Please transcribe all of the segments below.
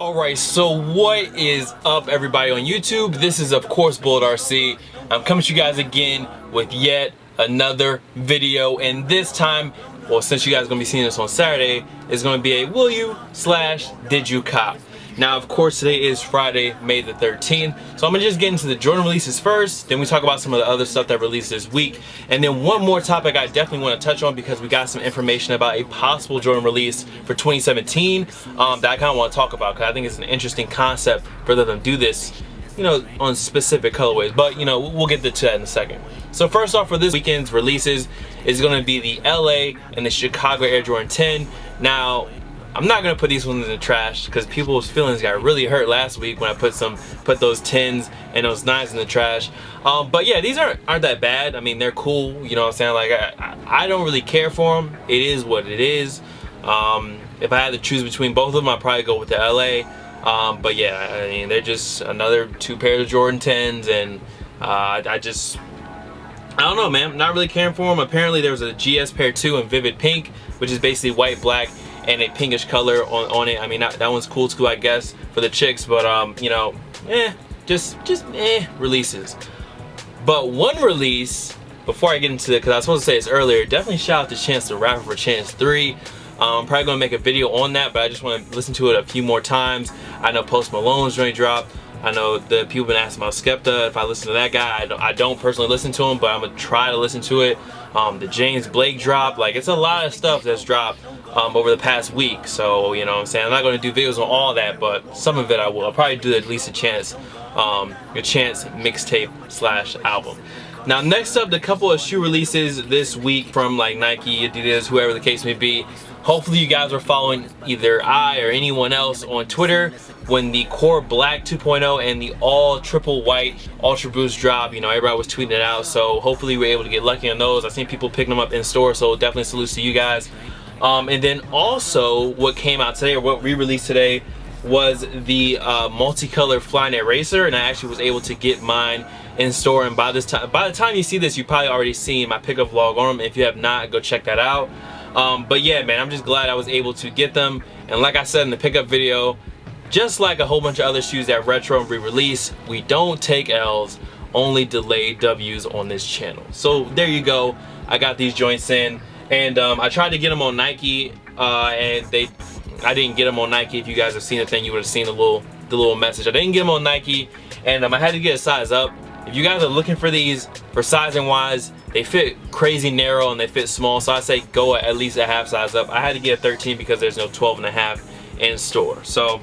Alright, so what is up everybody on YouTube? This is of course Bullet RC. I'm coming to you guys again with yet another video, and this time, well, since you guys are going to be seeing this on Saturday, it's going to be a will you / did you cop. Now of course today is Friday, May the 13th, so I'm going to just get into the Jordan releases first, then we talk about some of the other stuff that released this week, and then one more topic I definitely want to touch on because we got some information about a possible Jordan release for 2017 that I kind of want to talk about because I think it's an interesting concept for them to do this, you know, on specific colorways, but you know, we'll get to that in a second. So first off, for this weekend's releases is going to be the LA and the Chicago Air Jordan 10. Now I'm not gonna put these ones in the trash because people's feelings got really hurt last week when I put those 10s and those 9s in the trash. But yeah, these aren't that bad. I mean, they're cool, you know what I'm saying? Like I don't really care for them. It is what it is. If I had to choose between both of them, I'd probably go with the LA. But yeah, I mean, they're just another 2 pairs of Jordan 10s, and I don't know, man. I'm not really caring for them. Apparently there was a GS pair 2 in vivid pink, which is basically white, black, and a pinkish color on it. I mean, that one's cool too, I guess, for the chicks, but you know, just releases. But one release, before I get into it, because I was supposed to say this earlier, definitely shout out to Chance the Rapper for Chance 3. I'm probably gonna make a video on that, but I just want to listen to it a few more times. I know Post Malone's joint dropped. I know the people been asking about Skepta. If I listen to that guy, I don't personally listen to him, but I'm gonna try to listen to it. The James Blake drop, like, it's a lot of stuff that's dropped over the past week. So you know what I'm saying, I'm not gonna do videos on all that, but some of it I will. I'll probably do at least a Chance mixtape / album. Now next up, the couple of shoe releases this week from like Nike, Adidas, whoever the case may be. Hopefully you guys are following either I or anyone else on Twitter when the Core Black 2.0 and the all triple white Ultra Boost drop. You know, everybody was tweeting it out, so hopefully we're able to get lucky on those. I've seen people picking them up in store, so definitely salutes to you guys. And then also what came out today, or what re-released today, was the Multicolor Flyknit Racer, and I actually was able to get mine in store. And by the time you see this, you've probably already seen my pickup vlog on them. If you have not, go check that out. But yeah, man, I'm just glad I was able to get them. And like I said in the pickup video, just like a whole bunch of other shoes that retro and re-release, we don't take L's, only delayed W's on this channel. So there you go. I got these joints in, and I tried to get them on Nike, and I didn't get them on Nike. If you guys have seen the thing, you would have seen the little message. I didn't get them on Nike, and I had to get a size up. If you guys are looking for these for sizing wise, they fit crazy narrow and they fit small, so I say go at least a half size up. I had to get a 13 because there's no 12.5 in store, so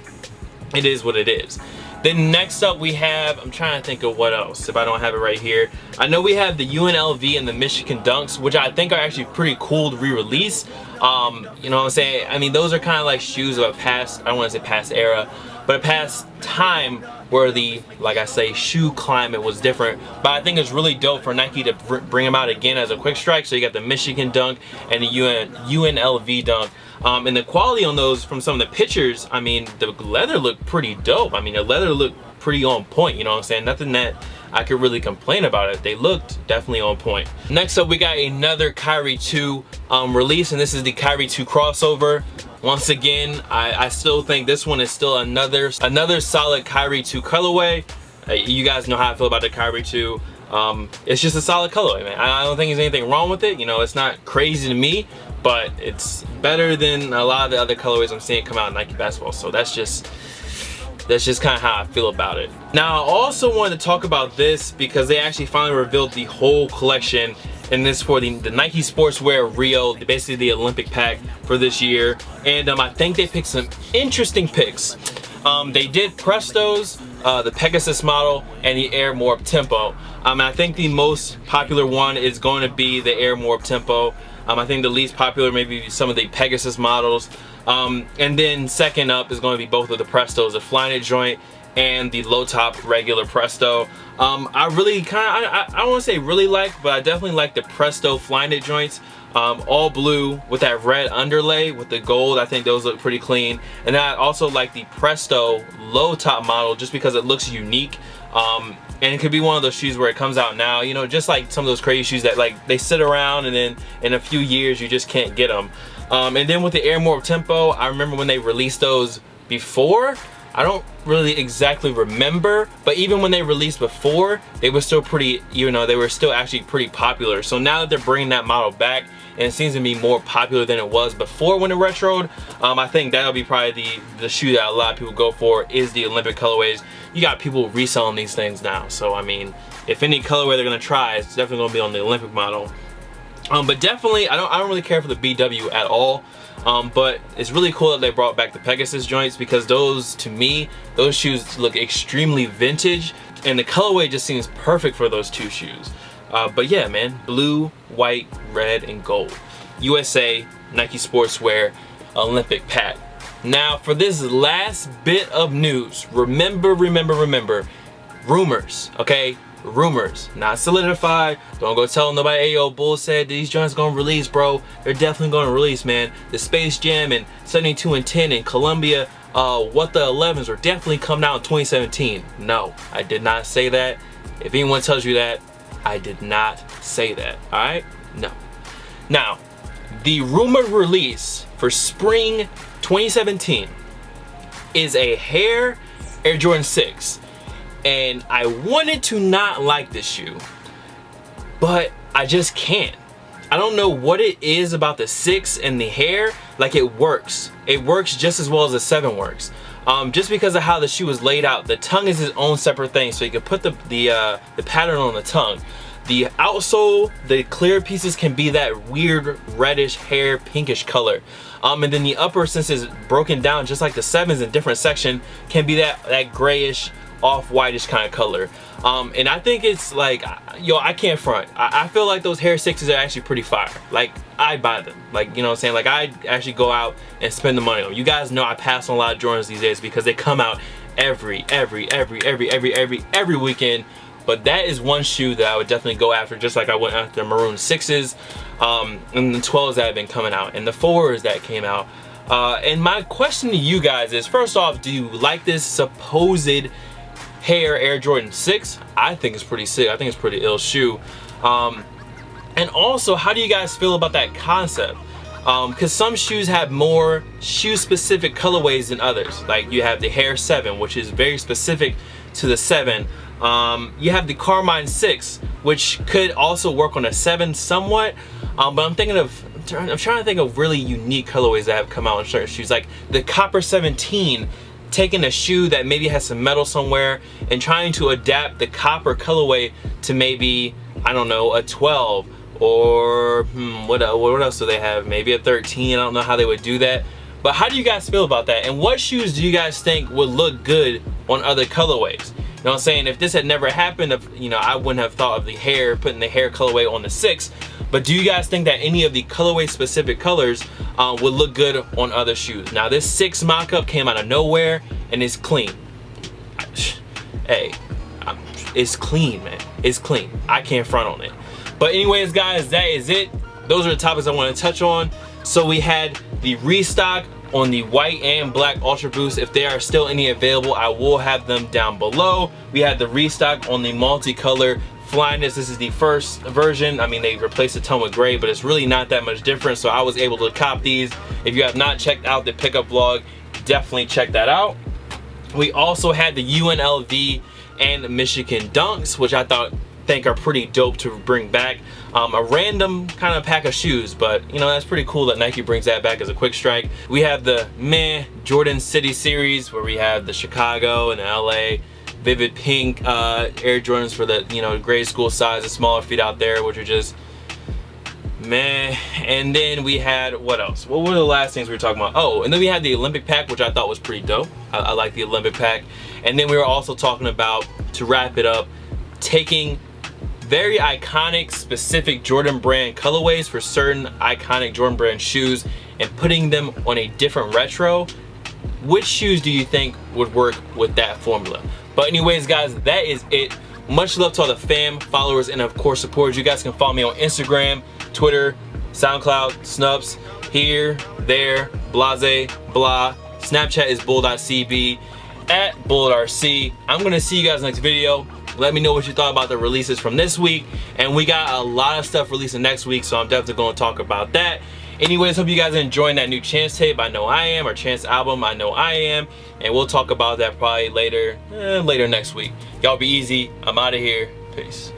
it is what it is. Then next up we have, I'm trying to think of what else, if I don't have it right here. I know we have the UNLV and the Michigan Dunks, which I think are actually pretty cool to re-release. You know what I'm saying? I mean, those are kind of like shoes of a past, I don't want to say past era, but a past time where the, like I say, shoe climate was different. But I think it's really dope for Nike to bring them out again as a quick strike. So you got the Michigan Dunk and the UNLV Dunk. And the quality on those from some of the pictures, I mean, the leather looked pretty dope. I mean, the leather looked pretty on point, you know what I'm saying? Nothing that I could really complain about it. They looked definitely on point. Next up, we got another Kyrie 2 release, and this is the Kyrie 2 crossover. Once again, I still think this one is still another solid Kyrie 2 colorway. You guys know how I feel about the Kyrie 2. It's just a solid colorway, man. I don't think there's anything wrong with it. You know, it's not crazy to me, but it's better than a lot of the other colorways I'm seeing come out in Nike basketball. So that's just kind of how I feel about it. Now, I also wanted to talk about this because they actually finally revealed the whole collection, and this for the Nike Sportswear Rio, basically the Olympic pack for this year. And I think they picked some interesting picks. They did Prestos, the Pegasus model, and the Air More Tempo. I think the most popular one is going to be the Air More Tempo. I think the least popular maybe some of the Pegasus models. And then second up is going to be both of the Prestos, the Flyknit joint and the low top regular Presto. I really I don't want to say really like, but I definitely like the Presto Flyknit joints. All blue with that red underlay with the gold. I think those look pretty clean. And I also like the Presto low top model just because it looks unique. And it could be one of those shoes where it comes out now, you know, just like some of those crazy shoes that like they sit around and then in a few years you just can't get them. And then with the Air More Tempo, I remember when they released those before, I don't really exactly remember, but even when they released before, they were still pretty, you know, they were still actually pretty popular. So now that they're bringing that model back, and it seems to be more popular than it was before when it retroed, I think that'll be probably the shoe that a lot of people go for, is the Olympic colorways. You got people reselling these things now, so I mean, if any colorway they're gonna try, it's definitely gonna be on the Olympic model. But definitely, I don't really care for the BW at all. But it's really cool that they brought back the Pegasus joints, because those, to me, those shoes look extremely vintage, and the colorway just seems perfect for those two shoes. But yeah, man, blue, white, red, and gold. USA, Nike Sportswear, Olympic pack. Now for this last bit of news, remember, rumors, okay? Rumors, not solidified. Don't go tell nobody, hey yo, Bull said these joints gonna release, bro. They're definitely gonna release, man. The Space Jam and 72 and 10 and Columbia, what the 11s are definitely coming out in 2017. No, I did not say that. If anyone tells you that, I did not say that, all right? No. Now, the rumored release for spring 2017 is a HARE Air Jordan 6. And I wanted to not like this shoe, but I just can't. I don't know what it is about the 6 and the HARE, like it works. It works just as well as the 7 works. Just because of how the shoe is laid out. The tongue is its own separate thing, so you can put the pattern on the tongue. The outsole, the clear pieces can be that weird reddish hair pinkish color. And then the upper, since it's broken down just like the 7s in different section, can be that grayish, off-whitish kind of color. And I think it's like, yo, I can't front. I feel like those HARE 6s are actually pretty fire. Like, I buy them. Like, you know what I'm saying? Like, I actually go out and spend the money on them. You guys know I pass on a lot of Jordans these days because they come out every weekend. But that is one shoe that I would definitely go after, just like I went after maroon 6s, and the 12s that have been coming out, and the 4s that came out. And my question to you guys is, first off, do you like this supposed HARE Air Jordan 6? I think it's pretty sick. I think it's a pretty ill shoe. And also, how do you guys feel about that concept? Because some shoes have more shoe-specific colorways than others. Like you have the HARE 7, which is very specific to the 7. You have the Carmine 6, which could also work on a 7 somewhat. But I'm trying to think of really unique colorways that have come out in certain shoes. Like the Copper 17, taking a shoe that maybe has some metal somewhere and trying to adapt the copper colorway to maybe, I don't know, a 12 or what else do they have? Maybe a 13. I don't know how they would do that. But how do you guys feel about that? And what shoes do you guys think would look good on other colorways? You know what I'm saying? If this had never happened, you know, I wouldn't have thought of the HARE, putting the HARE colorway on the 6. But do you guys think that any of the colorway specific colors would look good on other shoes? Now this 6 mock-up came out of nowhere and it's clean. Hey, it's clean, man. It's clean. I can't front on it. But anyways, guys, that is it. Those are the topics I want to touch on. So we had the restock on the white and black Ultra Boost. If there are still any available, I will have them down below. We had the restock on the multicolor Flyknits. This is the first version. I mean, they replaced the tone with gray, but it's really not that much different, so I was able to cop these. If you have not checked out the pickup vlog, definitely check that out. We also had the UNLV and Michigan Dunks, which I think are pretty dope to bring back. A random kind of pack of shoes, but you know, that's pretty cool that Nike brings that back as a quick strike. We have the Jordan City series, where we have the Chicago and the LA vivid pink Air Jordans for the, you know, grade school size, the smaller feet out there, which are just meh. And then we had, what else? What were the last things we were talking about? Oh, and then we had the Olympic pack, which I thought was pretty dope. I like the Olympic pack. And then we were also talking about, to wrap it up, taking very iconic specific Jordan brand colorways for certain iconic Jordan brand shoes and putting them on a different retro. Which shoes do you think would work with that formula? But anyways, guys, that is it. Much love to all the fam, followers, and of course supporters. You guys can follow me on Instagram, Twitter, SoundCloud, Snups, here, there, blase, blah. Snapchat is bull.cb, @bulletRC. I'm gonna see you guys next video. Let me know what you thought about the releases from this week. And we got a lot of stuff releasing next week, so I'm definitely gonna talk about that. Anyways, hope you guys are enjoying that new Chance tape. I know I am, or Chance album. I know I am, and we'll talk about that probably later next week. Y'all be easy. I'm out of here. Peace.